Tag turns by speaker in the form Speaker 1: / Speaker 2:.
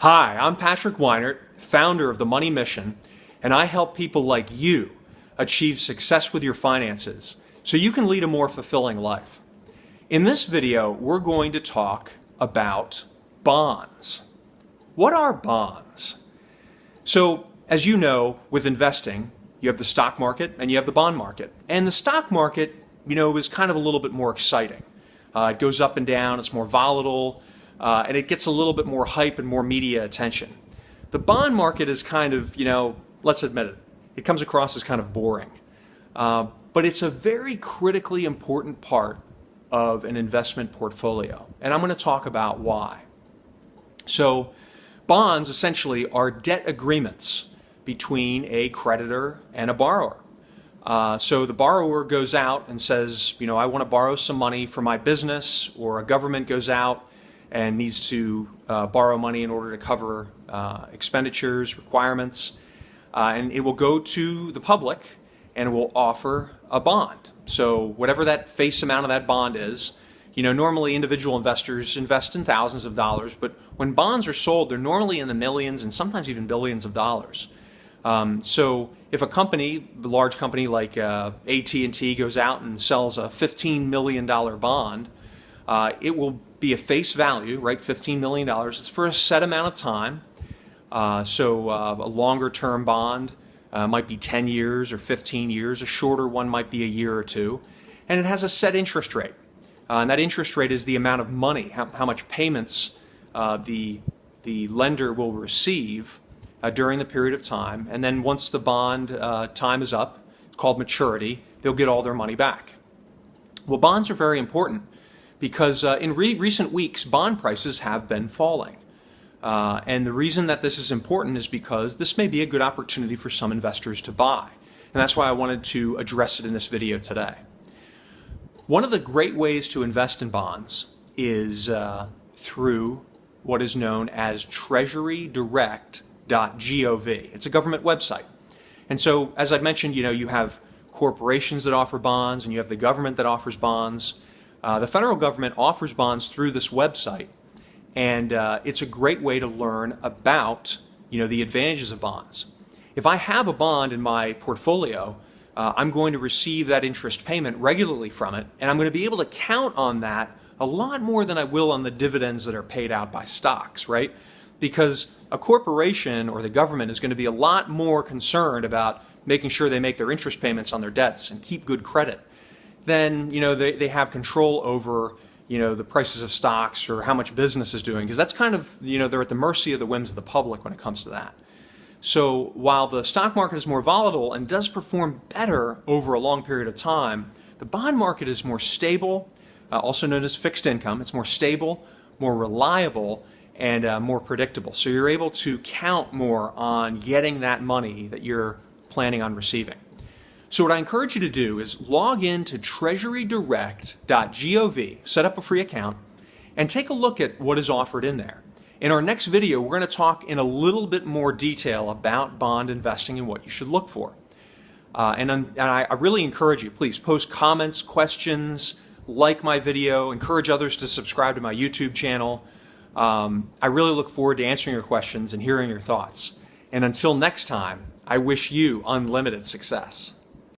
Speaker 1: Hi, I'm Patrick Weinert, founder of The Money Mission, and I help people like you achieve success with your finances so you can lead a more fulfilling life. In this video, we're going to talk about bonds. What are bonds? So, as you know, with investing, you have the stock market and you have the bond market. And the stock market, is kind of a little bit more exciting. It goes up and down, it's more volatile, and it gets a little bit more hype and more media attention. The bond market is kind of, let's admit it, it comes across as kind of boring. But it's a very critically important part of an investment portfolio. And I'm going to talk about why. So bonds essentially are debt agreements between a creditor and a borrower. So the borrower goes out and says, I want to borrow some money for my business, or a government goes out and needs to borrow money in order to cover expenditures, requirements, and it will go to the public and it will offer a bond. So whatever that face amount of that bond is, normally individual investors invest in thousands of dollars, but when bonds are sold, they're normally in the millions and sometimes even billions of dollars. So if a large company like AT&T goes out and sells a $15 million bond, it will be a face value, right? $15 million. It's for a set amount of time. So a longer term bond might be 10 years or 15 years. A shorter one might be a year or two. And it has a set interest rate. And that interest rate is the amount of money, how much payments the lender will receive during the period of time. And then once the bond time is up, it's called maturity, they'll get all their money back. Well, bonds are very important because in recent weeks, bond prices have been falling. And the reason that this is important is because this may be a good opportunity for some investors to buy. And that's why I wanted to address it in this video today. One of the great ways to invest in bonds is through what is known as treasurydirect.gov. It's a government website. And so, as I mentioned, you have corporations that offer bonds and you have the government that offers bonds. The federal government offers bonds through this website, and it's a great way to learn about the advantages of bonds. If I have a bond in my portfolio, I'm going to receive that interest payment regularly from it, and I'm going to be able to count on that a lot more than I will on the dividends that are paid out by stocks, right? Because a corporation or the government is going to be a lot more concerned about making sure they make their interest payments on their debts and keep good credit. Then they have control over the prices of stocks or how much business is doing, because that's kind of they're at the mercy of the whims of the public when it comes to that. So while the stock market is more volatile and does perform better over a long period of time, the bond market is more stable, also known as fixed income. It's more stable, more reliable, and more predictable. So you're able to count more on getting that money that you're planning on receiving. So what I encourage you to do is log in to treasurydirect.gov, set up a free account, and take a look at what is offered in there. In our next video, we're going to talk in a little bit more detail about bond investing and what you should look for. And I really encourage you, please post comments, questions, like my video, encourage others to subscribe to my YouTube channel. I really look forward to answering your questions and hearing your thoughts. And until next time, I wish you unlimited success.